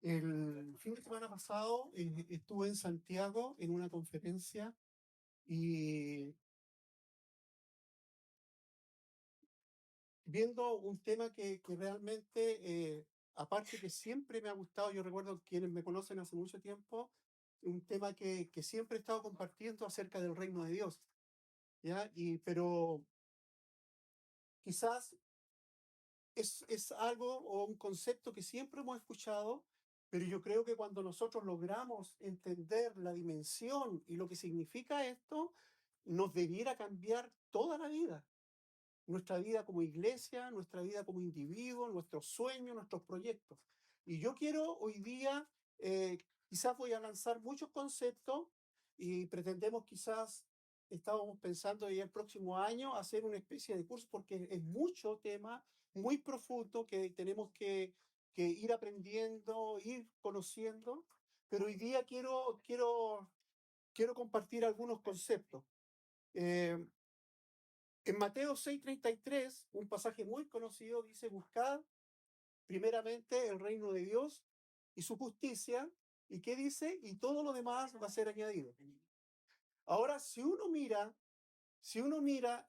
El fin de semana pasado estuve en Santiago en una conferencia y viendo un tema que realmente, aparte que siempre me ha gustado, yo recuerdo quienes me conocen hace mucho tiempo, un tema que siempre he estado compartiendo acerca del reino de Dios, ¿ya? Pero quizás es algo o un concepto que siempre hemos escuchado, pero yo creo que cuando nosotros logramos entender la dimensión y lo que significa esto, nos debiera cambiar toda la vida. Nuestra vida como iglesia, nuestra vida como individuo, nuestros sueños, nuestros proyectos. Y yo quiero hoy día, eh, quizás voy a lanzar muchos conceptos y pretendemos quizás, estábamos pensando ya el próximo año hacer una especie de curso porque es mucho tema, muy profundo que tenemos que ir aprendiendo, ir conociendo, pero hoy día quiero compartir algunos conceptos. Eh, en Mateo 6:33, un pasaje muy conocido, dice, buscad primeramente el reino de Dios y su justicia. ¿Y qué dice? Y todo lo demás va a ser añadido. Ahora, si uno mira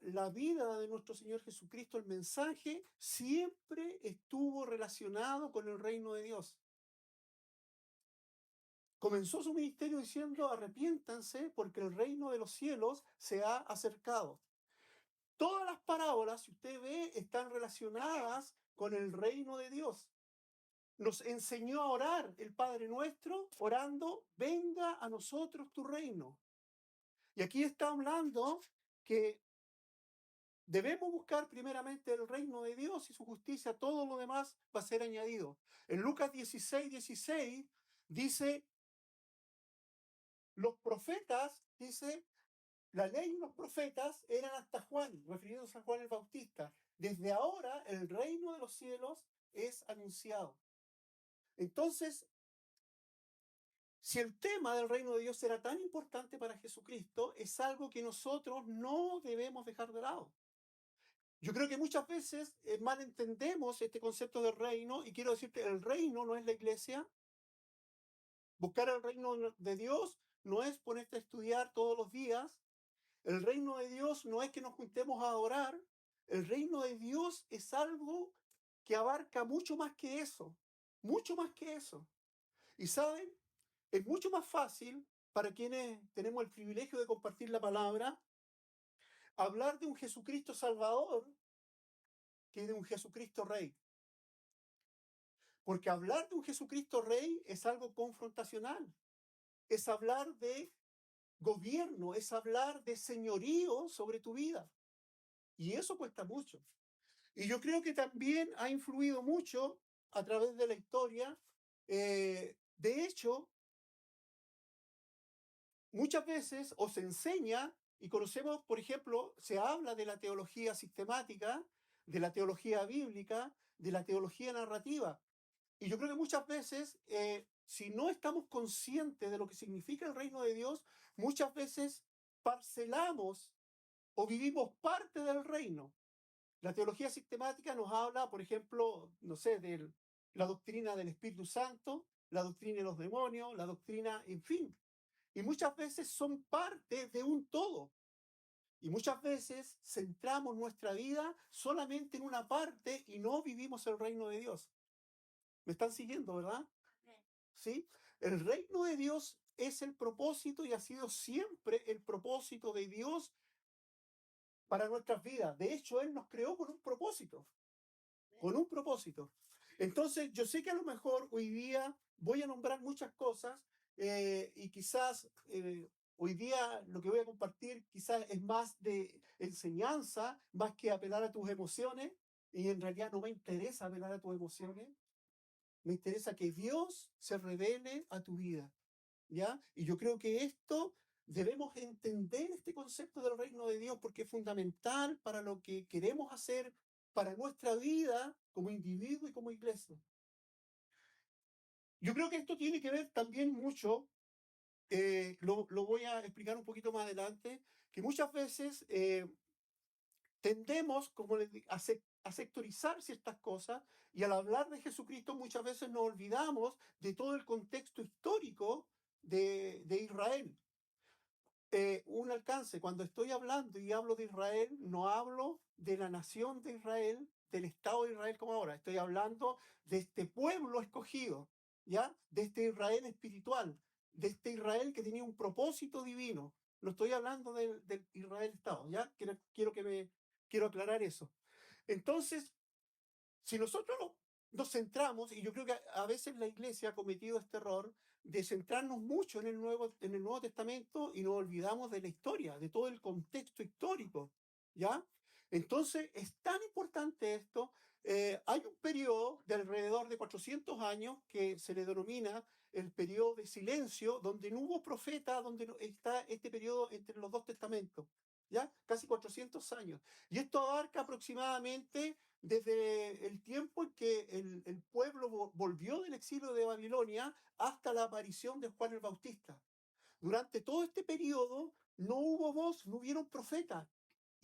la vida de nuestro Señor Jesucristo, el mensaje siempre estuvo relacionado con el reino de Dios. Comenzó su ministerio diciendo, arrepiéntanse porque el reino de los cielos se ha acercado. Todas las parábolas, si usted ve, están relacionadas con el reino de Dios. Nos enseñó a orar el Padre Nuestro, orando, venga a nosotros tu reino. Y aquí está hablando que debemos buscar primeramente el reino de Dios y su justicia, todo lo demás va a ser añadido. En Lucas 16:16 dice, los profetas, dice, la ley y los profetas eran hasta Juan, refiriéndose a Juan el Bautista. Desde ahora el reino de los cielos es anunciado. Entonces, si el tema del reino de Dios era tan importante para Jesucristo, es algo que nosotros no debemos dejar de lado. Yo creo que muchas veces malentendemos este concepto del reino y quiero decirte, el reino no es la iglesia. Buscar el reino de Dios no es ponerte a estudiar todos los días. El reino de Dios no es que nos juntemos a adorar. El reino de Dios es algo que abarca mucho más que eso. Mucho más que eso. Y saben, es mucho más fácil para quienes tenemos el privilegio de compartir la palabra, hablar de un Jesucristo Salvador que de un Jesucristo Rey. Porque hablar de un Jesucristo Rey es algo confrontacional. Es hablar de gobierno, es hablar de señorío sobre tu vida. Y eso cuesta mucho. Y yo creo que también ha influido mucho a través de la historia. De hecho, muchas veces os enseña, y conocemos, por ejemplo, se habla de la teología sistemática, de la teología bíblica, de la teología narrativa. Y yo creo que muchas veces, si no estamos conscientes de lo que significa el reino de Dios, muchas veces parcelamos o vivimos parte del reino. La teología sistemática nos habla, por ejemplo, no sé, de la doctrina del Espíritu Santo, la doctrina de los demonios, la doctrina, en fin. Y muchas veces son parte de un todo. Y muchas veces centramos nuestra vida solamente en una parte y no vivimos el reino de Dios. ¿Me están siguiendo, verdad? ¿Sí? El reino de Dios es el propósito y ha sido siempre el propósito de Dios para nuestras vidas. De hecho, Él nos creó con un propósito. Con un propósito. Entonces, yo sé que a lo mejor hoy día voy a nombrar muchas cosas y quizás hoy día lo que voy a compartir quizás es más de enseñanza, más que apelar a tus emociones, y en realidad no me interesa apelar a tus emociones, me interesa que Dios se revele a tu vida, ¿ya? Y yo creo que esto debemos entender este concepto del reino de Dios porque es fundamental para lo que queremos hacer para nuestra vida como individuo y como iglesia. Yo creo que esto tiene que ver también mucho, lo voy a explicar un poquito más adelante, que muchas veces tendemos como a sectorizar ciertas cosas, y al hablar de Jesucristo muchas veces nos olvidamos de todo el contexto histórico de Israel. Un alcance, cuando estoy hablando y hablo de Israel, no hablo de la nación de Israel, del Estado de Israel como ahora, estoy hablando de este pueblo escogido, ¿ya? De este Israel espiritual, de este Israel que tenía un propósito divino. No estoy hablando del Israel Estado, ¿ya? Quiero aclarar eso. Entonces, si nosotros nos centramos, y yo creo que a veces la iglesia ha cometido este error de centrarnos mucho en el Nuevo Testamento y nos olvidamos de la historia, de todo el contexto histórico, ¿ya? Entonces, es tan importante esto. Hay un periodo de alrededor de 400 años que se le denomina el periodo de silencio, donde no hubo profeta, donde está este periodo entre los dos testamentos, ¿ya? Casi 400 años. Y esto abarca aproximadamente desde el tiempo en que el pueblo volvió del exilio de Babilonia hasta la aparición de Juan el Bautista. Durante todo este periodo no hubo voz, no hubieron profetas.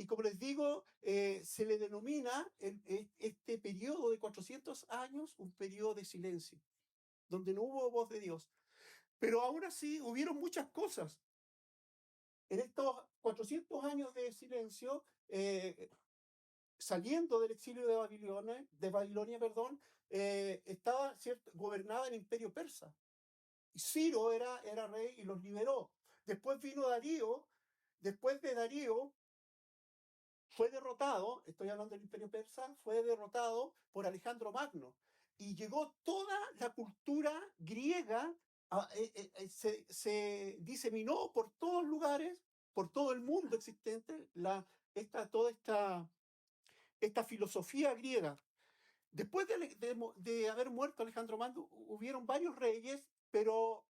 Y como les digo, se le denomina este periodo de 400 años un periodo de silencio, donde no hubo voz de Dios. Pero aún así hubieron muchas cosas. En estos 400 años de silencio, saliendo del exilio de Babilonia, perdón, estaba gobernada el imperio persa. Y Ciro era rey y los liberó. Después vino Darío. Después de Darío fue derrotado, estoy hablando del imperio persa, fue derrotado por Alejandro Magno. Y llegó toda la cultura griega, se diseminó por todos lugares, por todo el mundo existente, toda esta filosofía griega. Después de haber muerto Alejandro Magno, hubieron varios reyes, pero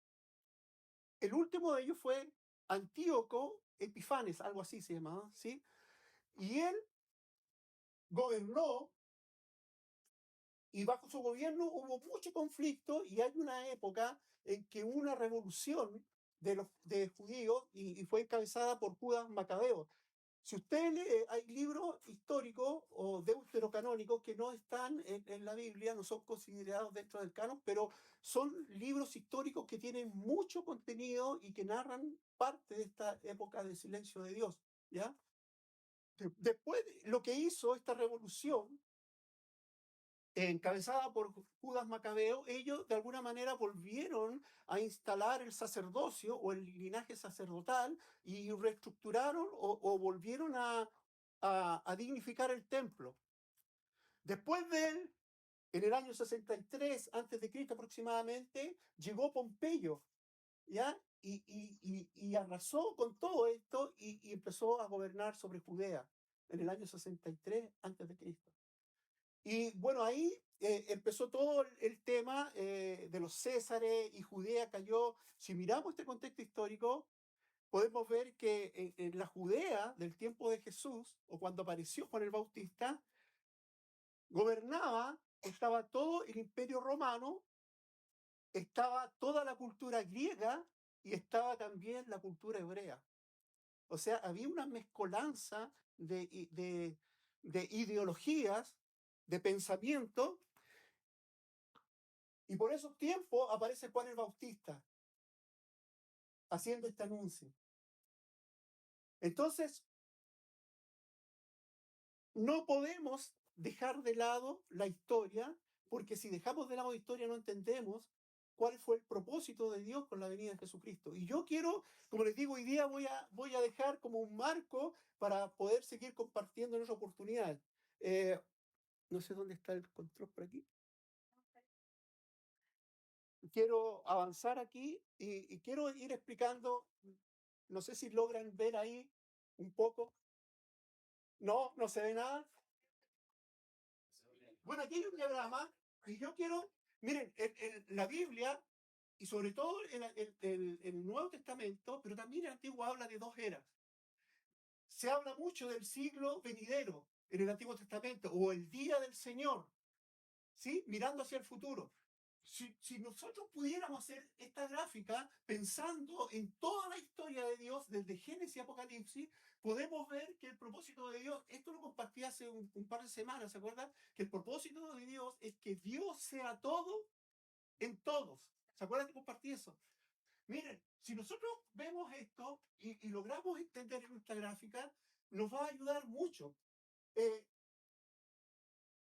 el último de ellos fue Antíoco Epifanes, algo así se llamaba, ¿sí? Y él gobernó, y bajo su gobierno hubo mucho conflicto, y hay una época en que hubo una revolución de judíos y fue encabezada por Judas Macabeo. Si usted lee, hay libros históricos o deuterocanónicos que no están en la Biblia, no son considerados dentro del canon, pero son libros históricos que tienen mucho contenido y que narran parte de esta época de silencio de Dios, ¿ya? Después, lo que hizo esta revolución, encabezada por Judas Macabeo, ellos de alguna manera volvieron a instalar el sacerdocio o el linaje sacerdotal y reestructuraron o volvieron a dignificar el templo. Después de él, en el año 63 antes de Cristo aproximadamente, llegó Pompeyo, ¿ya? Y arrasó con todo esto y empezó a gobernar sobre Judea en el año 63 antes de Cristo. Y bueno, ahí empezó todo el tema de los Césares, y Judea cayó. Si miramos este contexto histórico, podemos ver que en la Judea del tiempo de Jesús, o cuando apareció Juan el Bautista, gobernaba, estaba todo el imperio romano, estaba toda la cultura griega y estaba también la cultura hebrea. O sea, había una mezcolanza de ideologías, de pensamiento. Y por esos tiempos aparece Juan el Bautista haciendo este anuncio. Entonces, no podemos dejar de lado la historia, porque si dejamos de lado la historia no entendemos cuál fue el propósito de Dios con la venida de Jesucristo. Y yo quiero, como les digo, hoy día voy a dejar como un marco para poder seguir compartiendo en otra oportunidad. No sé dónde está el control por aquí. Quiero avanzar aquí y quiero ir explicando. No sé si logran ver ahí un poco. No se ve nada. Bueno, aquí hay un diagrama y yo quiero, miren, la Biblia, y sobre todo el Nuevo Testamento, pero también el Antiguo, habla de dos eras. Se habla mucho del siglo venidero en el Antiguo Testamento, o el día del Señor, ¿sí? Mirando hacia el futuro. Si nosotros pudiéramos hacer esta gráfica pensando en toda la historia de Dios, desde Génesis y Apocalipsis, podemos ver que el propósito de Dios, esto lo compartí hace un par de semanas, ¿se acuerdan? Que el propósito de Dios es que Dios sea todo en todos. ¿Se acuerdan que compartí eso? Miren, si nosotros vemos esto y logramos entender en esta gráfica, nos va a ayudar mucho.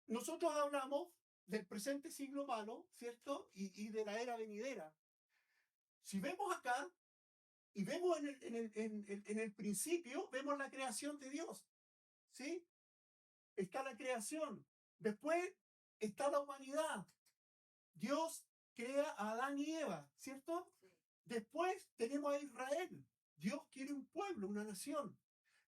Nosotros hablamos del presente siglo malo, ¿cierto? Y de la era venidera. Si vemos acá, y vemos en el principio, vemos la creación de Dios, ¿sí? Está la creación. Después está la humanidad. Dios crea a Adán y Eva, ¿cierto? Después tenemos a Israel. Dios quiere un pueblo, una nación.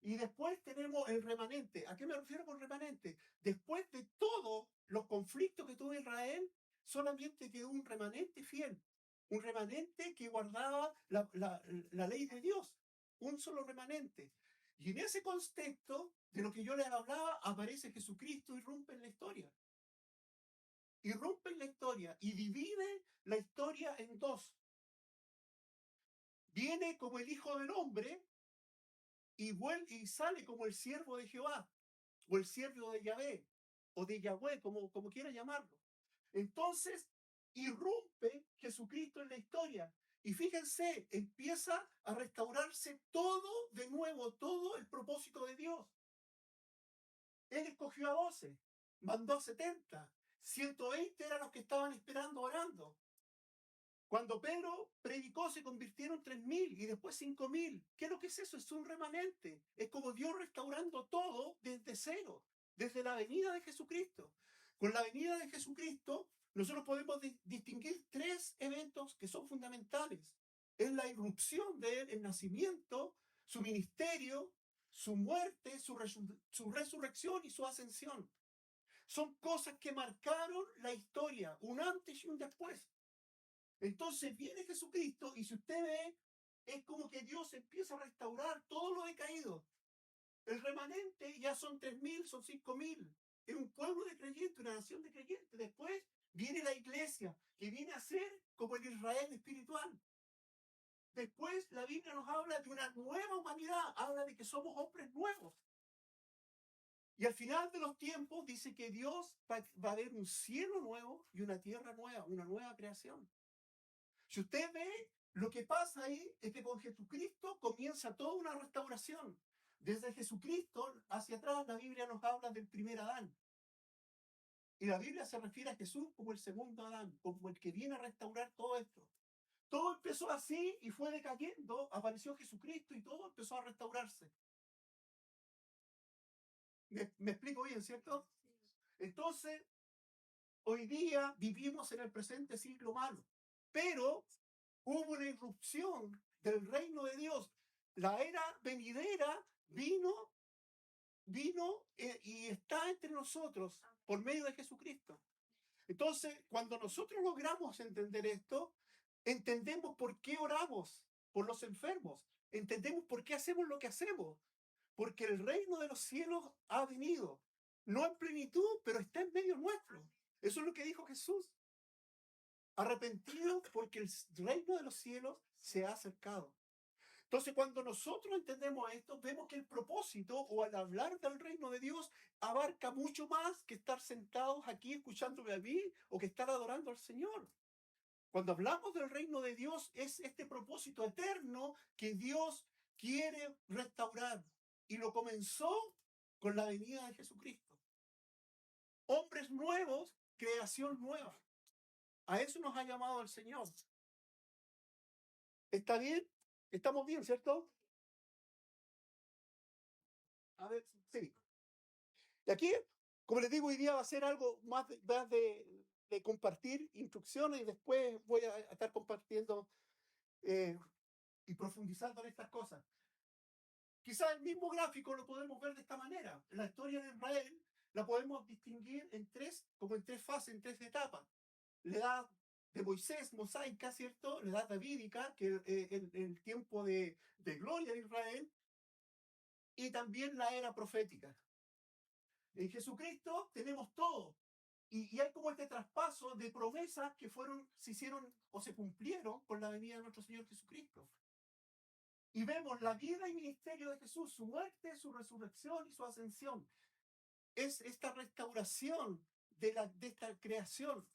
Y después tenemos el remanente. ¿A qué me refiero con remanente? Después de todos los conflictos que tuvo Israel, solamente quedó un remanente fiel. Un remanente que guardaba la ley de Dios. Un solo remanente. Y en ese contexto de lo que yo les hablaba, aparece Jesucristo y rompe la historia. Irrumpe la historia y divide la historia en dos. Viene como el Hijo del Hombre y vuelve y sale como el siervo de Jehová, o el siervo de Yahvé, o de Yahweh, como quiera llamarlo. Entonces, irrumpe Jesucristo en la historia. Y fíjense, empieza a restaurarse todo de nuevo, todo el propósito de Dios. Él escogió a 12, mandó a 70, 120 eran los que estaban esperando orando. Cuando Pedro predicó, se convirtieron 3.000 y después 5.000. ¿Qué es lo que es eso? Es un remanente. Es como Dios restaurando todo desde cero, desde la venida de Jesucristo. Con la venida de Jesucristo, nosotros podemos distinguir tres eventos que son fundamentales. Es la irrupción de Él, el nacimiento, su ministerio, su muerte, su resurrección y su ascensión. Son cosas que marcaron la historia, un antes y un después. Entonces viene Jesucristo y si usted ve, es como que Dios empieza a restaurar todo lo decaído. El remanente ya son 3.000, son 5.000. Es un pueblo de creyentes, una nación de creyentes. Después viene la iglesia, que viene a ser como el Israel espiritual. Después la Biblia nos habla de una nueva humanidad, habla de que somos hombres nuevos. Y al final de los tiempos dice que Dios va a haber un cielo nuevo y una tierra nueva, una nueva creación. Si usted ve, lo que pasa ahí es que con Jesucristo comienza toda una restauración. Desde Jesucristo hacia atrás la Biblia nos habla del primer Adán. Y la Biblia se refiere a Jesús como el segundo Adán, como el que viene a restaurar todo esto. Todo empezó así y fue decayendo, apareció Jesucristo y todo empezó a restaurarse. ¿Me explico bien, cierto? Entonces, hoy día vivimos en el presente siglo malo, pero hubo una irrupción del reino de Dios. La era venidera vino y está entre nosotros por medio de Jesucristo. Entonces, cuando nosotros logramos entender esto, entendemos por qué oramos por los enfermos, entendemos por qué hacemos lo que hacemos, porque el reino de los cielos ha venido, no en plenitud, pero está en medio nuestro. Eso es lo que dijo Jesús. Arrepentidos porque el reino de los cielos se ha acercado. Entonces, cuando nosotros entendemos esto, vemos que el propósito, o al hablar del reino de Dios, abarca mucho más que estar sentados aquí escuchándome a mí o que estar adorando al Señor. Cuando hablamos del reino de Dios, es este propósito eterno que Dios quiere restaurar. Y lo comenzó con la venida de Jesucristo. Hombres nuevos, creación nueva. A eso nos ha llamado el Señor. ¿Está bien? ¿Estamos bien, cierto? A ver, sí. Y aquí, como les digo, hoy día va a ser algo más de compartir instrucciones y después voy a estar compartiendo y profundizando en estas cosas. Quizás el mismo gráfico lo podemos ver de esta manera. La historia de Israel la podemos distinguir como en tres fases, en tres etapas. La edad de Moisés, mosaica, ¿cierto? La edad davídica, que es el tiempo de gloria de Israel, y también la era profética. En Jesucristo tenemos todo. Y hay como este traspaso de promesas que se hicieron o se cumplieron con la venida de nuestro Señor Jesucristo. Y vemos la vida y ministerio de Jesús, su muerte, su resurrección y su ascensión. Es esta restauración de esta creación.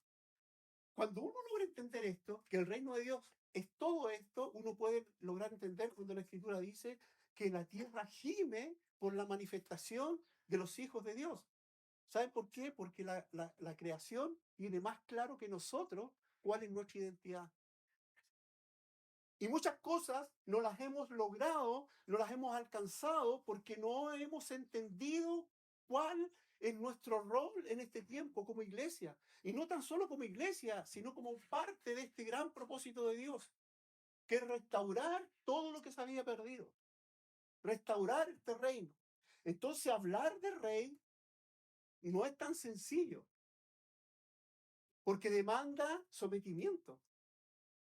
Cuando uno logra entender esto, que el reino de Dios es todo esto, uno puede lograr entender cuando la Escritura dice que la tierra gime por la manifestación de los hijos de Dios. ¿Saben por qué? Porque la creación tiene más claro que nosotros cuál es nuestra identidad. Y muchas cosas no las hemos logrado, no las hemos alcanzado porque no hemos entendido cuál es nuestro rol en este tiempo como iglesia. Y no tan solo como iglesia, sino como parte de este gran propósito de Dios, que es restaurar todo lo que se había perdido. Restaurar este reino. Entonces, hablar de rey no es tan sencillo, porque demanda sometimiento.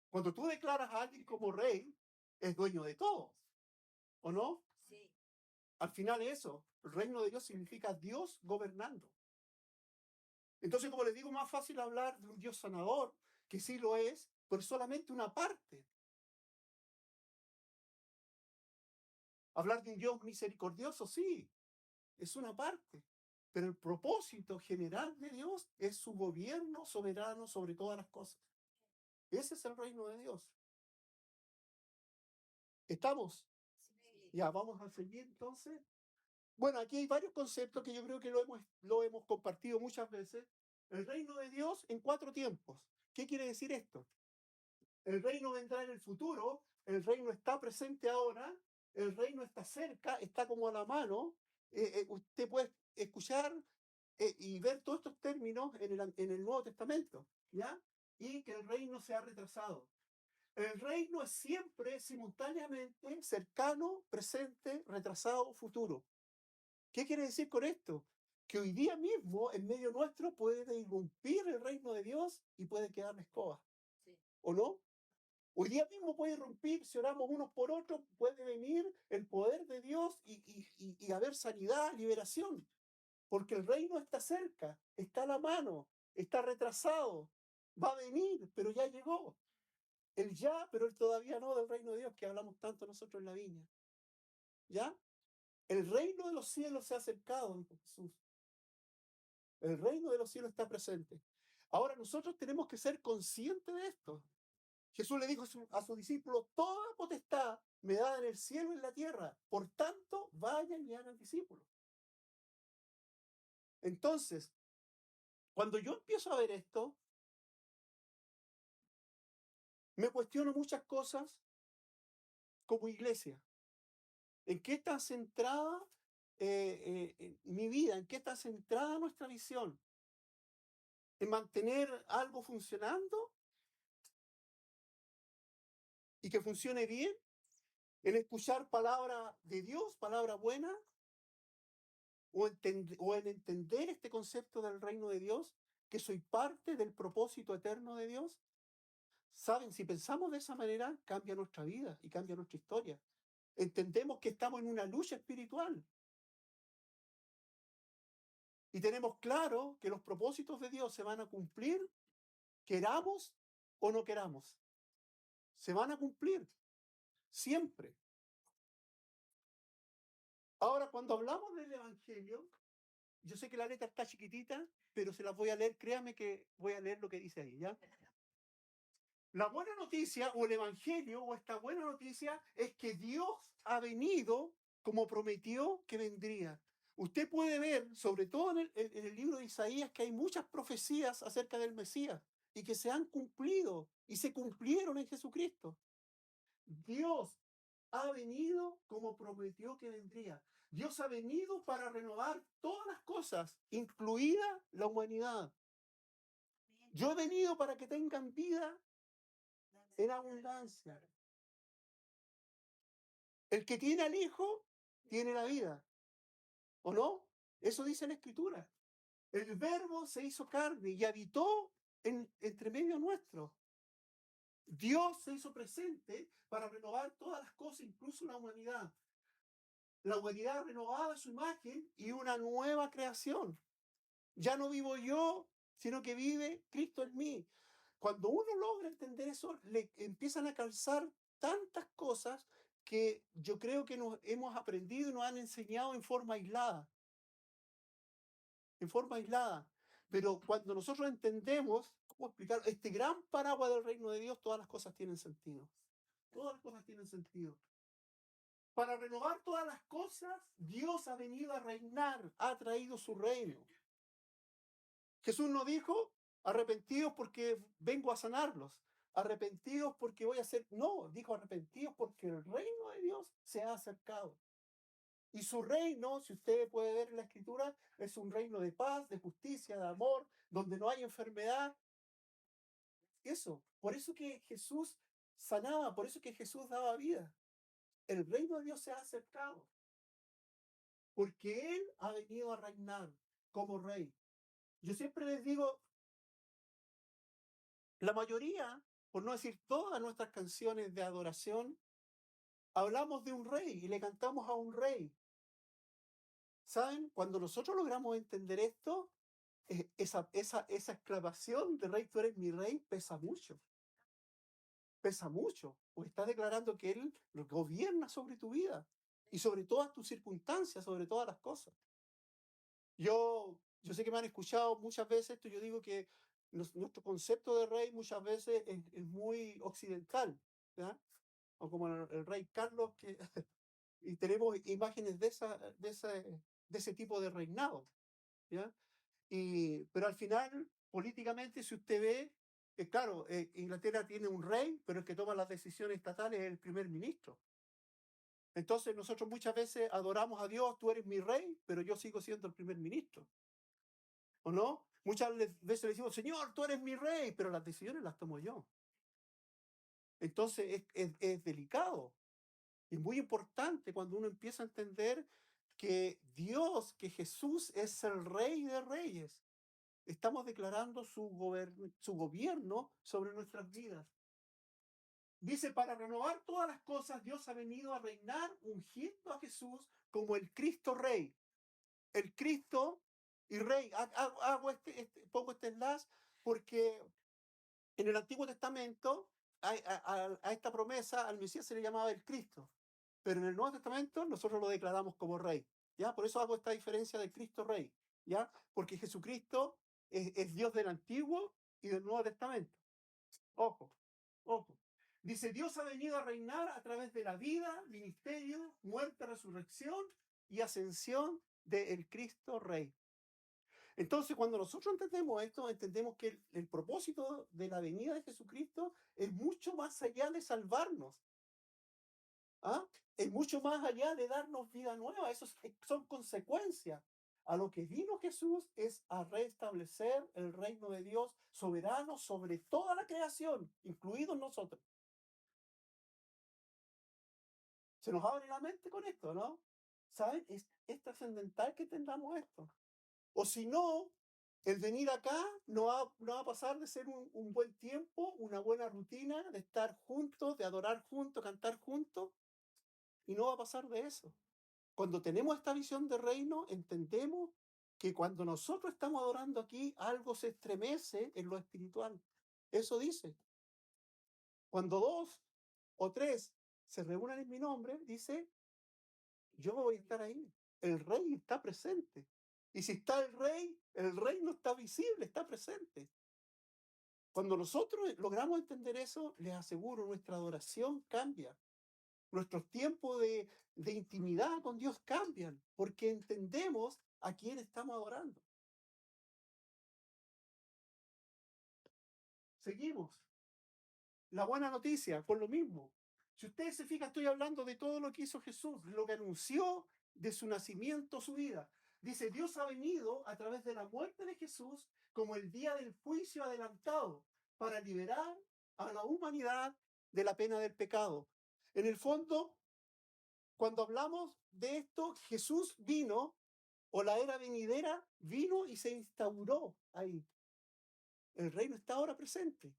Cuando tú declaras a alguien como rey, es dueño de todo, ¿o no? Sí. Al final eso, el reino de Dios significa Dios gobernando. Entonces, como les digo, más fácil hablar de un Dios sanador, que sí lo es, pero solamente una parte. Hablar de un Dios misericordioso, sí, es una parte. Pero el propósito general de Dios es su gobierno soberano sobre todas las cosas. Ese es el reino de Dios. ¿Estamos? Sí. Ya, vamos a seguir entonces. Bueno, aquí hay varios conceptos que yo creo que lo hemos compartido muchas veces. El reino de Dios en 4 tiempos. ¿Qué quiere decir esto? El reino vendrá en el futuro, el reino está presente ahora, el reino está cerca, está como a la mano. Usted puede escuchar y ver todos estos términos en el Nuevo Testamento, ¿ya? Y que el reino se ha retrasado. El reino es siempre simultáneamente cercano, presente, retrasado, futuro. ¿Qué quiere decir con esto? Que hoy día mismo, en medio nuestro, puede irrumpir el reino de Dios y puede quedar la escoba. Sí. ¿O no? Hoy día mismo puede irrumpir, si oramos unos por otros, puede venir el poder de Dios y haber sanidad, liberación. Porque el reino está cerca, está a la mano, está retrasado, va a venir, pero ya llegó. El ya, pero el todavía no del reino de Dios que hablamos tanto nosotros en la viña. ¿Ya? El reino de los cielos se ha acercado, dijo Jesús. El reino de los cielos está presente. Ahora nosotros tenemos que ser conscientes de esto. Jesús le dijo a sus discípulos, toda potestad me da en el cielo y en la tierra. Por tanto, vayan y hagan discípulos. Entonces, cuando yo empiezo a ver esto, me cuestiono muchas cosas como iglesia. ¿En qué está centrada mi vida? ¿En qué está centrada nuestra visión? ¿En mantener algo funcionando y que funcione bien? ¿En escuchar palabra de Dios, palabra buena? ¿O en entender este concepto del reino de Dios, que soy parte del propósito eterno de Dios? Saben, si pensamos de esa manera, cambia nuestra vida y cambia nuestra historia. Entendemos que estamos en una lucha espiritual. Y tenemos claro que los propósitos de Dios se van a cumplir, queramos o no queramos. Se van a cumplir, siempre. Ahora, cuando hablamos del Evangelio, yo sé que la letra está chiquitita, pero se las voy a leer, créame que voy a leer lo que dice ahí, ¿ya? La buena noticia o el Evangelio o esta buena noticia es que Dios ha venido como prometió que vendría. Usted puede ver, sobre todo en el libro de Isaías, que hay muchas profecías acerca del Mesías y que se han cumplido y se cumplieron en Jesucristo. Dios ha venido como prometió que vendría. Dios ha venido para renovar todas las cosas, incluida la humanidad. Yo he venido para que tengan vida en abundancia. El que tiene al Hijo tiene la vida. ¿O no? Eso dice la Escritura. El Verbo se hizo carne y habitó entre medio nuestro. Dios se hizo presente para renovar todas las cosas, incluso la humanidad. La humanidad renovada a su imagen y una nueva creación. Ya no vivo yo, sino que vive Cristo en mí. Cuando uno logra entender eso, le empiezan a calzar tantas cosas que yo creo que nos hemos aprendido y nos han enseñado en forma aislada. En forma aislada. Pero cuando nosotros entendemos, ¿cómo explicar? Este gran paraguas del reino de Dios, todas las cosas tienen sentido. Todas las cosas tienen sentido. Para renovar todas las cosas, Dios ha venido a reinar, ha traído su reino. Jesús no dijo, arrepentidos porque vengo a sanarlos, arrepentidos porque voy a hacer... No, dijo arrepentidos porque el reino de Dios se ha acercado. Y su reino, si usted puede ver en la Escritura, es un reino de paz, de justicia, de amor, donde no hay enfermedad. Eso, por eso que Jesús sanaba, por eso que Jesús daba vida. El reino de Dios se ha acercado, porque Él ha venido a reinar como rey. Yo siempre les digo, la mayoría, por no decir todas nuestras canciones de adoración, hablamos de un rey y le cantamos a un rey. ¿Saben? Cuando nosotros logramos entender esto, esa exclamación de rey, tú eres mi rey, pesa mucho. Pesa mucho, porque estás declarando que Él gobierna sobre tu vida y sobre todas tus circunstancias, sobre todas las cosas. Yo sé que me han escuchado muchas veces esto, yo digo que nuestro concepto de rey muchas veces es muy occidental, ¿ya? O como el rey Carlos, que y tenemos imágenes de ese tipo de reinado, ¿ya? Pero al final, políticamente, si usted ve, claro, Inglaterra tiene un rey, pero el que toma las decisiones estatales es el primer ministro. Entonces nosotros muchas veces adoramos a Dios, tú eres mi rey, pero yo sigo siendo el primer ministro. ¿O no? Muchas veces le decimos, Señor, tú eres mi rey, pero las decisiones las tomo yo. Entonces es delicado. Es muy importante cuando uno empieza a entender que Dios, que Jesús es el rey de reyes. Estamos declarando su gobierno sobre nuestras vidas. Dice, para renovar todas las cosas, Dios ha venido a reinar ungiendo a Jesús como el Cristo Rey. El Cristo y Rey. Pongo este enlace porque en el Antiguo Testamento a esta promesa, al Mesías se le llamaba el Cristo. Pero en el Nuevo Testamento nosotros lo declaramos como Rey. ¿Ya? Por eso hago esta diferencia de Cristo Rey. ¿Ya? Porque Jesucristo es Dios del Antiguo y del Nuevo Testamento. Ojo, ojo. Dice, Dios ha venido a reinar a través de la vida, ministerio, muerte, resurrección y ascensión del Cristo Rey. Entonces, cuando nosotros entendemos esto, entendemos que el propósito de la venida de Jesucristo es mucho más allá de salvarnos. ¿Ah? Es mucho más allá de darnos vida nueva. Eso son consecuencias. A lo que vino Jesús es a restablecer el reino de Dios soberano sobre toda la creación, incluidos nosotros. Se nos abre la mente con esto, ¿no? ¿Saben? Es trascendental que entendamos esto. O si no, el venir acá no va a pasar de ser un buen tiempo, una buena rutina, de estar juntos, de adorar juntos, cantar juntos, y no va a pasar de eso. Cuando tenemos esta visión de reino, entendemos que cuando nosotros estamos adorando aquí, algo se estremece en lo espiritual. Eso dice. Cuando 2 o 3 se reúnen en mi nombre, dice, yo voy a estar ahí. El rey está presente. Y si está el rey no está visible, está presente. Cuando nosotros logramos entender eso, les aseguro, nuestra adoración cambia. Nuestros tiempos de intimidad con Dios cambian, porque entendemos a quién estamos adorando. Seguimos. La buena noticia, por lo mismo. Si ustedes se fijan, estoy hablando de todo lo que hizo Jesús, lo que anunció de su nacimiento, su vida. Dice, Dios ha venido a través de la muerte de Jesús como el día del juicio adelantado para liberar a la humanidad de la pena del pecado. En el fondo, cuando hablamos de esto, Jesús vino, o la era venidera vino y se instauró ahí. El reino está ahora presente.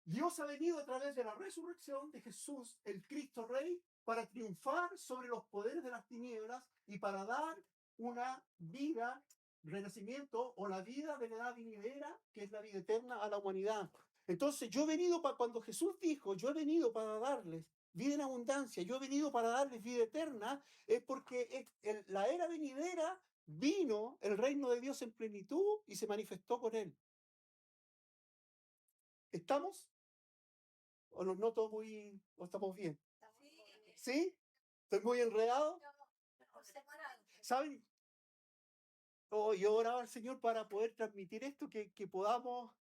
Dios ha venido a través de la resurrección de Jesús, el Cristo Rey, para triunfar sobre los poderes de las tinieblas y para dar una vida renacimiento o la vida de la edad venidera, que es la vida eterna a la humanidad. Entonces, yo he venido para, cuando Jesús dijo, yo he venido para darles vida en abundancia, yo he venido para darles vida eterna, es porque la era venidera vino el reino de Dios en plenitud y se manifestó con él. ¿Estamos? ¿O los noto muy, o estamos bien? ¿Sí? ¿Estoy muy enredado? ¿Saben? Yo oraba al Señor para poder transmitir esto, que podamos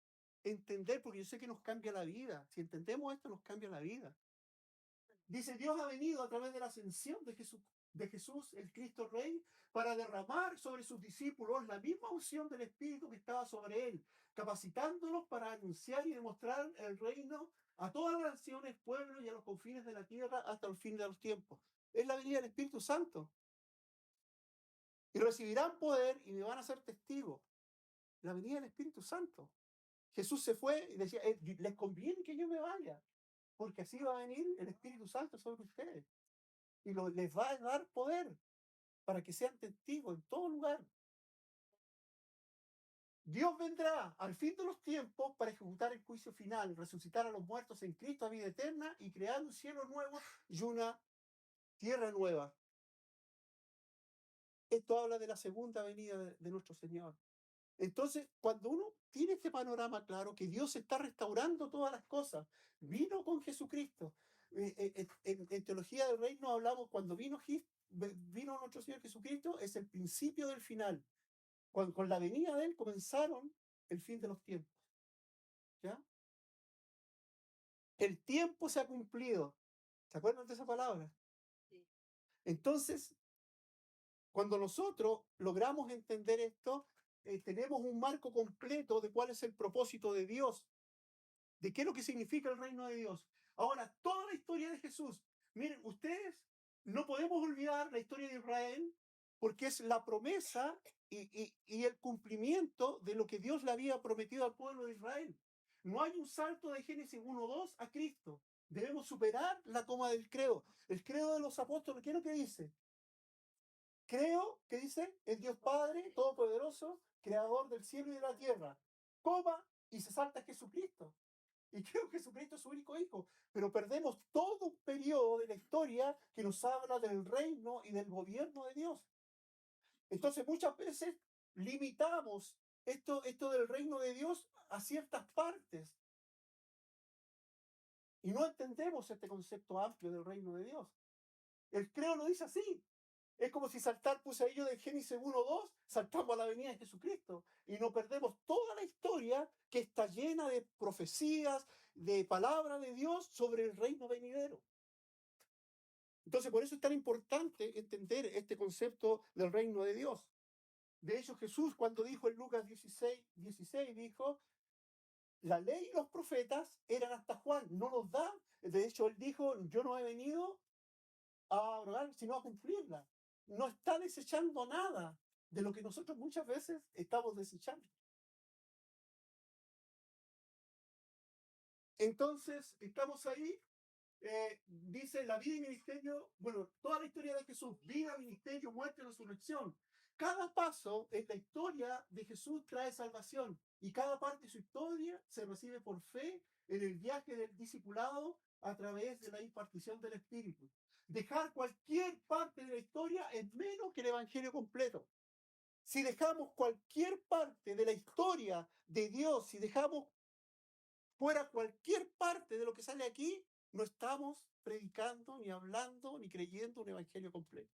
entender, porque yo sé que nos cambia la vida. Si entendemos esto, nos cambia la vida. Dice, Dios ha venido a través de la ascensión de Jesús, el Cristo Rey, para derramar sobre sus discípulos la misma unción del Espíritu que estaba sobre él, capacitándolos para anunciar y demostrar el reino a todas las naciones, pueblos y a los confines de la tierra hasta el fin de los tiempos. Es la venida del Espíritu Santo. Y recibirán poder y me van a ser testigos. La venida del Espíritu Santo. Jesús se fue y decía, les conviene que yo me vaya, porque así va a venir el Espíritu Santo sobre ustedes. Y les va a dar poder para que sean testigos en todo lugar. Dios vendrá al fin de los tiempos para ejecutar el juicio final, resucitar a los muertos en Cristo a vida eterna y crear un cielo nuevo y una tierra nueva. Esto habla de la segunda venida de nuestro Señor. Entonces, cuando uno tiene este panorama claro, que Dios está restaurando todas las cosas, vino con Jesucristo. En Teología del Reino hablamos, cuando vino nuestro Señor Jesucristo, es el principio del final. Con la venida de Él comenzaron el fin de los tiempos. ¿Ya? El tiempo se ha cumplido. ¿Se acuerdan de esa palabra? Sí. Entonces, cuando nosotros logramos entender esto, tenemos un marco completo de cuál es el propósito de Dios, de qué es lo que significa el reino de Dios. Ahora, toda la historia de Jesús, miren, ustedes no podemos olvidar la historia de Israel porque es la promesa y el cumplimiento de lo que Dios le había prometido al pueblo de Israel. No hay un salto de Génesis 1:2 a Cristo. Debemos superar la coma del credo. El credo de los apóstoles, ¿qué es lo que dice? Creo, ¿qué dice? El Dios Padre, Todopoderoso, Creador del cielo y de la tierra. Coma y se salta Jesucristo. Y creo que Jesucristo es su único hijo. Pero perdemos todo un periodo de la historia que nos habla del reino y del gobierno de Dios. Entonces muchas veces limitamos esto del reino de Dios a ciertas partes. Y no entendemos este concepto amplio del reino de Dios. El creo lo dice así. Es como si puse ahí yo del Génesis 1:2, saltamos a la venida de Jesucristo y no perdemos toda la historia que está llena de profecías, de palabra de Dios sobre el reino venidero. Entonces, por eso es tan importante entender este concepto del reino de Dios. De hecho, Jesús, cuando dijo en Lucas 16, dijo, la ley y los profetas eran hasta Juan, no los da. De hecho, él dijo, yo no he venido a abrogar, sino a cumplirla. No está desechando nada de lo que nosotros muchas veces estamos desechando. Entonces, estamos ahí, dice la vida y ministerio, bueno, toda la historia de Jesús, vida, ministerio, muerte, resurrección. Cada paso en la historia de Jesús trae salvación y cada parte de su historia se recibe por fe en el viaje del discipulado a través de la impartición del Espíritu. Dejar cualquier parte de la historia es menos que el Evangelio completo. Si dejamos cualquier parte de la historia de Dios, si dejamos fuera cualquier parte de lo que sale aquí, no estamos predicando, ni hablando, ni creyendo un evangelio completo.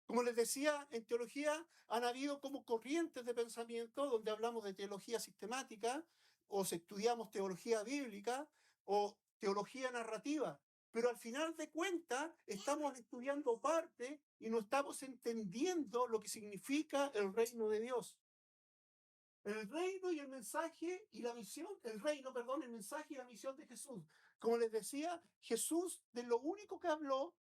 Como les decía, en teología han habido como corrientes de pensamiento donde hablamos de teología sistemática, o estudiamos teología bíblica, o teología narrativa. Pero al final de cuentas estamos estudiando parte y no estamos entendiendo lo que significa el reino de Dios. El reino y el mensaje y la misión, el mensaje y la misión de Jesús. Como les decía, Jesús de lo único que habló,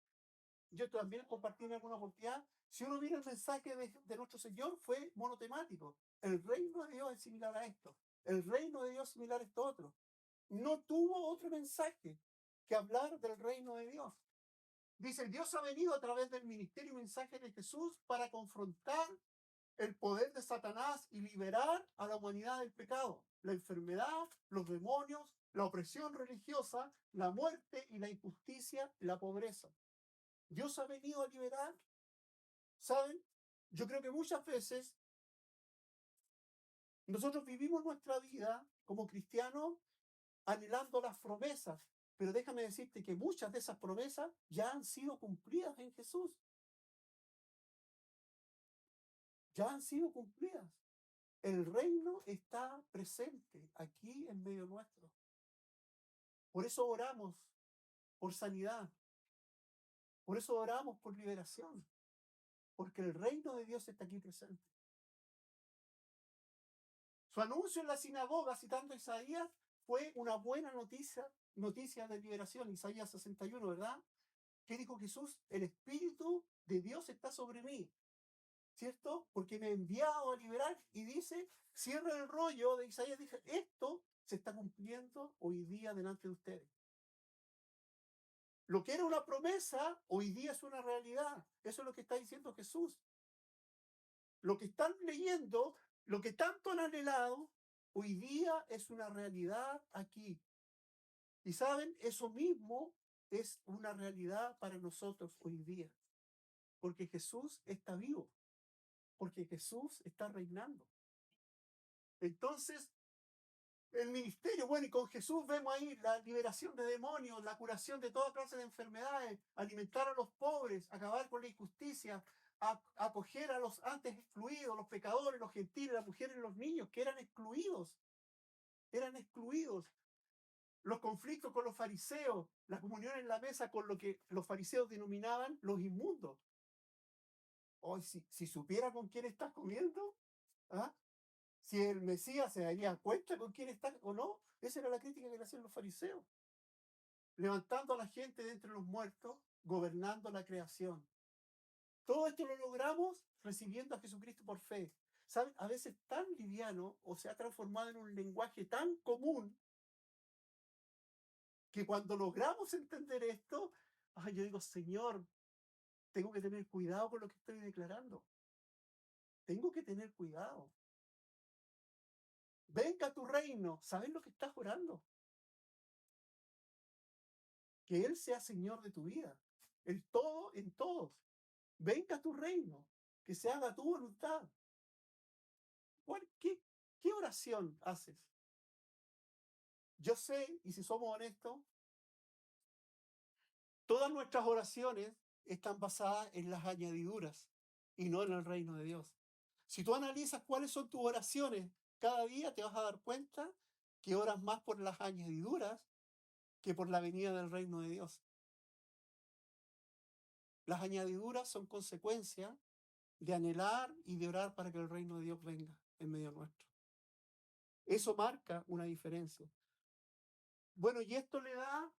yo también compartí en alguna oportunidad, si uno mira el mensaje de nuestro Señor, fue monotemático. El reino de Dios es similar a esto. El reino de Dios es similar a esto otro. No tuvo otro mensaje que hablar del reino de Dios. Dice, Dios ha venido a través del ministerio y mensaje de Jesús para confrontar el poder de Satanás y liberar a la humanidad del pecado, la enfermedad, los demonios, la opresión religiosa, la muerte y la injusticia, la pobreza. Dios ha venido a liberar, ¿saben? Yo creo que muchas veces nosotros vivimos nuestra vida como cristianos anhelando las promesas, pero déjame decirte que muchas de esas promesas ya han sido cumplidas en Jesús. Ya han sido cumplidas. El reino está presente aquí en medio nuestro. Por eso oramos por sanidad. Por eso oramos por liberación. Porque el reino de Dios está aquí presente. Su anuncio en la sinagoga, citando a Isaías, fue una buena noticia de liberación. Isaías 61, ¿verdad? ¿Qué dijo Jesús? El Espíritu de Dios está sobre mí, ¿cierto? Porque me ha enviado a liberar y dice, cierra el rollo de Isaías, dice, esto se está cumpliendo hoy día delante de ustedes. Lo que era una promesa, hoy día es una realidad. Eso es lo que está diciendo Jesús. Lo que están leyendo, lo que tanto han anhelado, hoy día es una realidad aquí. Y saben, eso mismo es una realidad para nosotros hoy día. Porque Jesús está vivo. Porque Jesús está reinando. Entonces, el ministerio, bueno, y con Jesús vemos ahí la liberación de demonios, la curación de toda clase de enfermedades, alimentar a los pobres, acabar con la injusticia, acoger a los antes excluidos, los pecadores, los gentiles, las mujeres, los niños, que eran excluidos. Eran excluidos. Los conflictos con los fariseos, la comunión en la mesa con lo que los fariseos denominaban los inmundos. Hoy, si supiera con quién estás comiendo, ¿ah? Si el Mesías se daría cuenta con quién está o no. Esa era la crítica que le hacían los fariseos. Levantando a la gente de entre los muertos, gobernando la creación. Todo esto lo logramos recibiendo a Jesucristo por fe. ¿Saben? A veces tan liviano o se ha transformado en un lenguaje tan común que cuando logramos entender esto, yo digo, Señor, tengo que tener cuidado con lo que estoy declarando. Tengo que tener cuidado. Venga tu reino. ¿Sabes lo que estás orando? Que Él sea Señor de tu vida. El todo en todos. Venga tu reino. Que se haga tu voluntad. ¿Qué oración haces? Yo sé, y si somos honestos, todas nuestras oraciones están basadas en las añadiduras y no en el reino de Dios. Si tú analizas cuáles son tus oraciones cada día, te vas a dar cuenta que oras más por las añadiduras que por la venida del reino de Dios. Las añadiduras son consecuencia de anhelar y de orar para que el reino de Dios venga en medio nuestro. Eso marca una diferencia. Bueno, y esto le da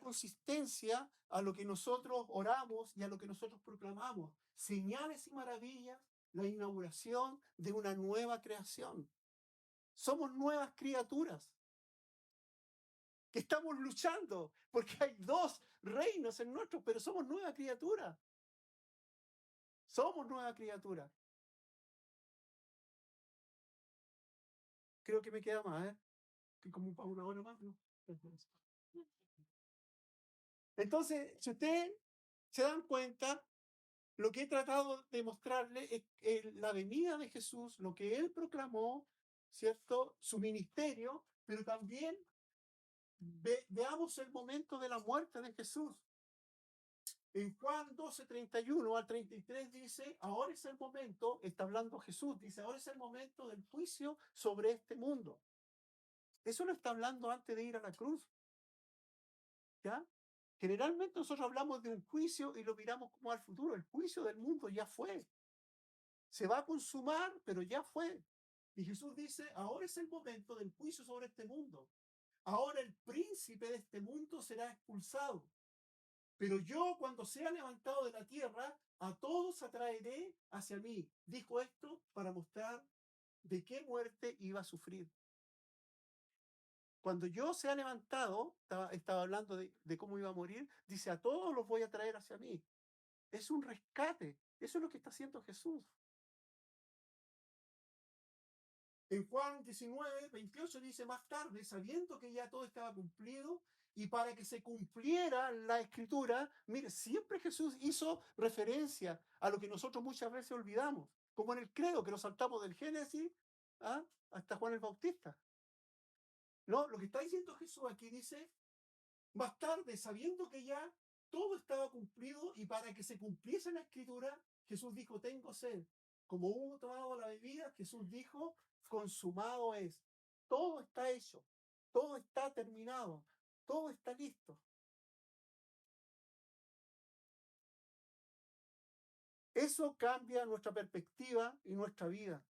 consistencia a lo que nosotros oramos y a lo que nosotros proclamamos. Señales y maravillas, la inauguración de una nueva creación. Somos nuevas criaturas que estamos luchando porque hay dos reinos en nuestro, pero somos nueva criatura. Somos nueva criatura. Creo que me queda más, que como para una hora más, ¿no? Entonces, si ustedes se dan cuenta, lo que he tratado de mostrarle es la venida de Jesús, lo que Él proclamó, ¿cierto? Su ministerio, pero también veamos el momento de la muerte de Jesús. En Juan 12, 31 al 33 dice, ahora es el momento, está hablando Jesús, dice, ahora es el momento del juicio sobre este mundo. Eso lo está hablando antes de ir a la cruz. ¿Ya? Generalmente nosotros hablamos de un juicio y lo miramos como al futuro. El juicio del mundo ya fue. Se va a consumar, pero ya fue. Y Jesús dice, ahora es el momento del juicio sobre este mundo. Ahora el príncipe de este mundo será expulsado. Pero yo, cuando sea levantado de la tierra, a todos atraeré hacia mí. Dijo esto para mostrar de qué muerte iba a sufrir. Cuando yo sea levantado, estaba hablando de cómo iba a morir, dice, a todos los voy a traer hacia mí. Es un rescate. Eso es lo que está haciendo Jesús. En Juan 19, 28 dice más tarde, sabiendo que ya todo estaba cumplido y para que se cumpliera la escritura, mire, siempre Jesús hizo referencia a lo que nosotros muchas veces olvidamos, como en el credo, que nos saltamos del Génesis hasta Juan el Bautista. No, lo que está diciendo Jesús aquí dice, más tarde, sabiendo que ya todo estaba cumplido y para que se cumpliese la escritura, Jesús dijo, tengo sed. Como hubo tomado la bebida, Jesús dijo, consumado es. Todo está hecho, todo está terminado, todo está listo. Eso cambia nuestra perspectiva y nuestra vida.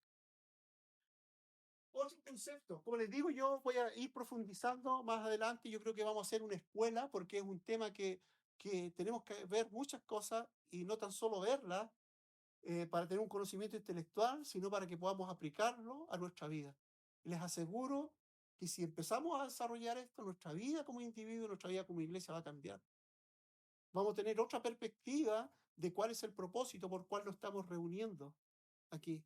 Otro concepto, como les digo, yo voy a ir profundizando más adelante. Yo creo que vamos a hacer una escuela porque es un tema que tenemos que ver muchas cosas y no tan solo verlas para tener un conocimiento intelectual, sino para que podamos aplicarlo a nuestra vida. Les aseguro que si empezamos a desarrollar esto, nuestra vida como individuo, nuestra vida como iglesia va a cambiar. Vamos a tener otra perspectiva de cuál es el propósito por cual lo estamos reuniendo aquí.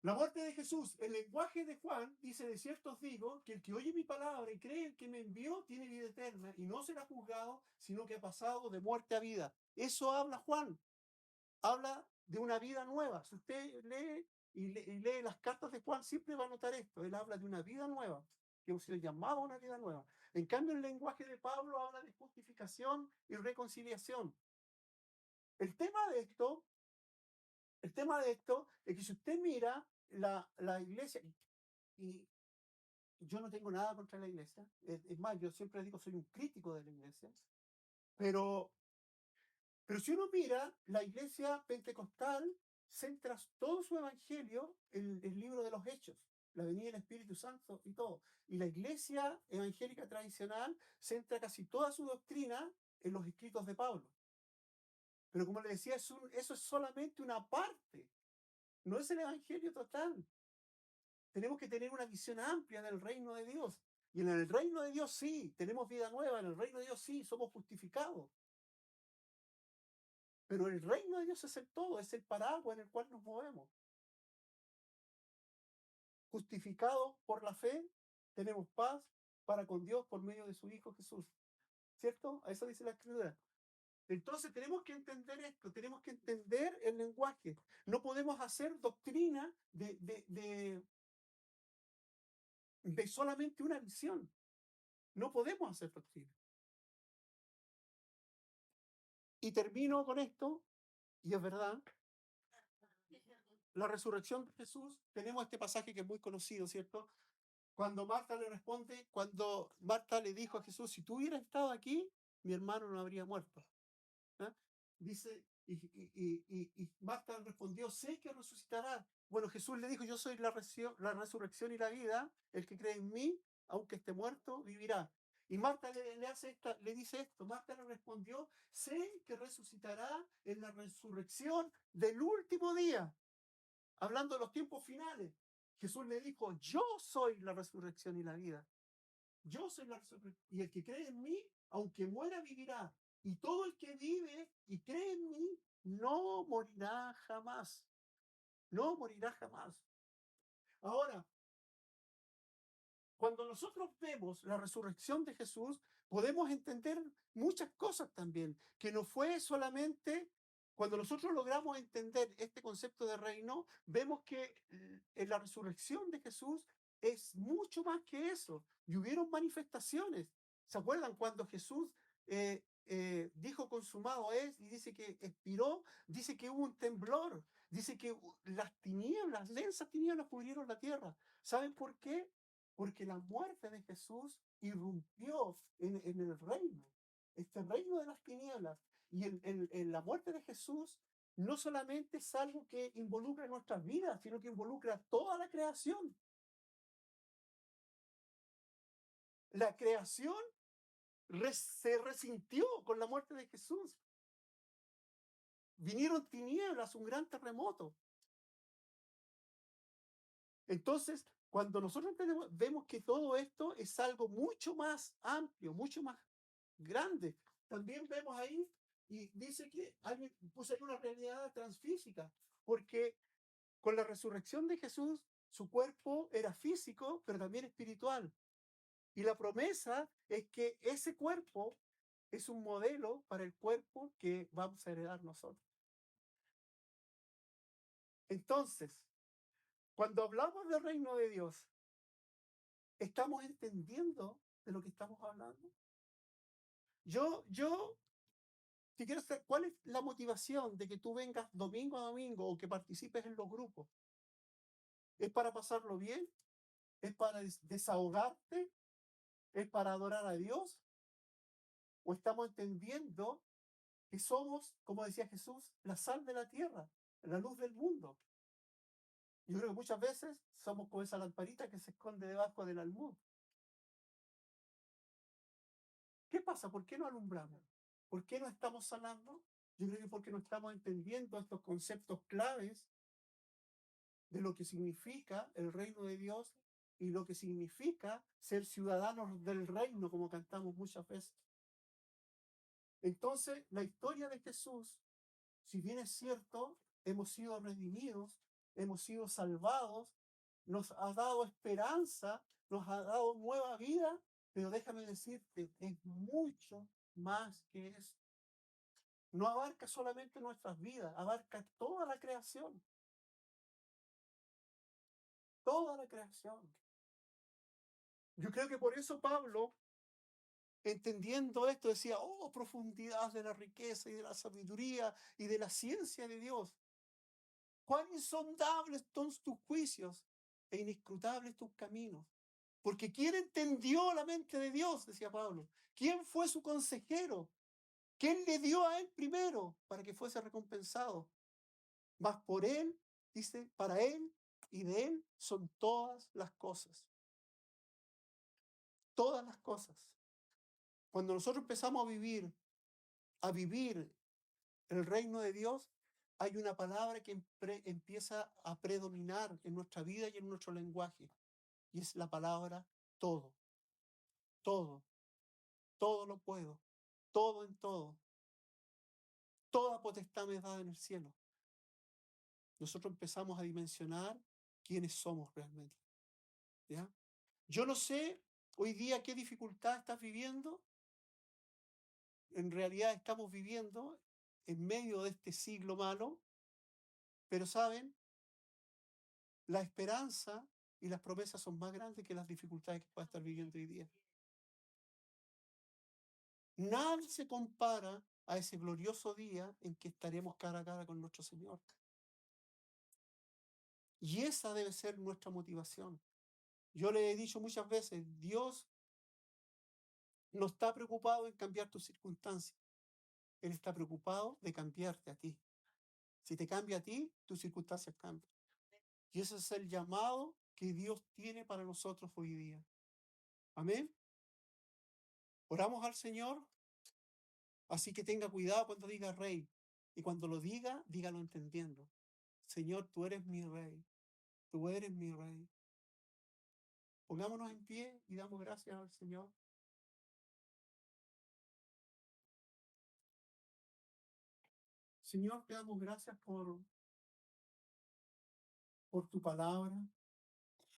La muerte de Jesús, el lenguaje de Juan dice, de cierto os digo, que el que oye mi palabra y cree el que me envió tiene vida eterna y no será juzgado, sino que ha pasado de muerte a vida. Eso habla Juan. Habla de una vida nueva. Si usted lee y lee las cartas de Juan, siempre va a notar esto. Él habla de una vida nueva, que hemos sido llamados a una vida nueva. En cambio, el lenguaje de Pablo habla de justificación y reconciliación. El tema de esto es que si usted mira la iglesia, y yo no tengo nada contra la iglesia, es más, yo siempre digo soy un crítico de la iglesia, pero si uno mira, la iglesia pentecostal centra todo su evangelio en el libro de los Hechos, la venida del Espíritu Santo y todo. Y la iglesia evangélica tradicional centra casi toda su doctrina en los escritos de Pablo. Pero como le decía, eso es solamente una parte, no es el evangelio total. Tenemos que tener una visión amplia del reino de Dios. Y en el reino de Dios sí, tenemos vida nueva, en el reino de Dios sí, somos justificados. Pero el reino de Dios es el todo, es el paraguas en el cual nos movemos. Justificados por la fe, tenemos paz para con Dios por medio de su Hijo Jesús. ¿Cierto? A eso dice la Escritura. Entonces tenemos que entender esto, tenemos que entender el lenguaje. No podemos hacer doctrina de solamente una visión. No podemos hacer doctrina. Y termino con esto, y es verdad, la resurrección de Jesús, tenemos este pasaje que es muy conocido, ¿cierto? Cuando Marta le responde, cuando Marta le dijo a Jesús, si tú hubieras estado aquí, mi hermano no habría muerto. ¿Ah? Dice, y Marta respondió, sé que resucitará. Bueno, Jesús le dijo, yo soy la resurrección y la vida, el que cree en mí, aunque esté muerto, vivirá. Y Marta le dice esto, Marta le respondió, sé que resucitará en la resurrección del último día, hablando de los tiempos finales. Jesús le dijo, yo soy la resurrección y la vida. Yo soy la resurrección. Y el que cree en mí, aunque muera, vivirá. Y todo el que vive y cree en mí, no morirá jamás. No morirá jamás. Ahora, cuando nosotros vemos la resurrección de Jesús, podemos entender muchas cosas también, que no fue solamente, cuando nosotros logramos entender este concepto de reino, vemos que en la resurrección de Jesús es mucho más que eso. Y hubieron manifestaciones. ¿Se acuerdan cuando Jesús dijo consumado es y dice que expiró? Dice que hubo un temblor, dice que las tinieblas, densas tinieblas cubrieron la tierra. ¿Saben por qué? Porque la muerte de Jesús irrumpió en el reino, este reino de las tinieblas. Y en la muerte de Jesús no solamente es algo que involucra nuestras vidas, sino que involucra toda la creación. La creación se resintió con la muerte de Jesús. Vinieron tinieblas, un gran terremoto. Entonces, cuando nosotros vemos que todo esto es algo mucho más amplio, mucho más grande, también vemos ahí, y dice que alguien puso ahí una realidad transfísica, porque Con la resurrección de Jesús, su cuerpo era físico, pero también espiritual. Y la promesa es que ese cuerpo es un modelo para el cuerpo que vamos a heredar nosotros. Entonces, cuando hablamos del reino de Dios, ¿estamos entendiendo de lo que estamos hablando? Yo te quiero saber cuál es la motivación de que tú vengas domingo a domingo o que participes en los grupos. ¿Es para pasarlo bien? ¿Es para desahogarte? ¿Es para adorar a Dios? ¿O estamos entendiendo que somos, como decía Jesús, la sal de la tierra, la luz del mundo? Yo creo que muchas veces somos como esa lamparita que se esconde debajo del almud. ¿Qué pasa? ¿Por qué no alumbramos? ¿Por qué no estamos sanando? Yo creo que porque no estamos entendiendo estos conceptos claves de lo que significa el reino de Dios y lo que significa ser ciudadanos del reino, como cantamos muchas veces. Entonces, la historia de Jesús, si bien es cierto, hemos sido redimidos, hemos sido salvados, nos ha dado esperanza, nos ha dado nueva vida, pero déjame decirte, es mucho más que eso. No abarca solamente nuestras vidas, abarca toda la creación. Toda la creación. Yo creo que por eso Pablo, entendiendo esto, decía, oh, profundidad de la riqueza y de la sabiduría y de la ciencia de Dios. Cuán insondables son tus juicios e inescrutables tus caminos. Porque ¿quién entendió la mente de Dios? Decía Pablo. ¿Quién fue su consejero? ¿Quién le dio a él primero para que fuese recompensado? Mas por él, dice, para él y de él son todas las cosas. Todas las cosas. Cuando nosotros empezamos a vivir el reino de Dios, hay una palabra que empieza a predominar en nuestra vida y en nuestro lenguaje. Y es la palabra todo. Todo. Todo lo puedo. Todo en todo. Toda potestad me es dada en el cielo. Nosotros empezamos a dimensionar quiénes somos realmente. ¿Ya? Yo no sé hoy día qué dificultad estás viviendo. En realidad estamos viviendo en medio de este siglo malo, pero saben, la esperanza y las promesas son más grandes que las dificultades que pueda estar viviendo hoy día. Nada se compara a ese glorioso día en que estaremos cara a cara con nuestro Señor. Y esa debe ser nuestra motivación. Yo le he dicho muchas veces, Dios no está preocupado en cambiar tus circunstancias. Él está preocupado de cambiarte a ti. Si te cambia a ti, tus circunstancias cambian. Y ese es el llamado que Dios tiene para nosotros hoy día. Amén. Oramos al Señor. Así que tenga cuidado cuando diga rey. Y cuando lo diga, dígalo entendiendo. Señor, tú eres mi rey. Tú eres mi rey. Pongámonos en pie y damos gracias al Señor. Señor, te damos gracias por tu palabra.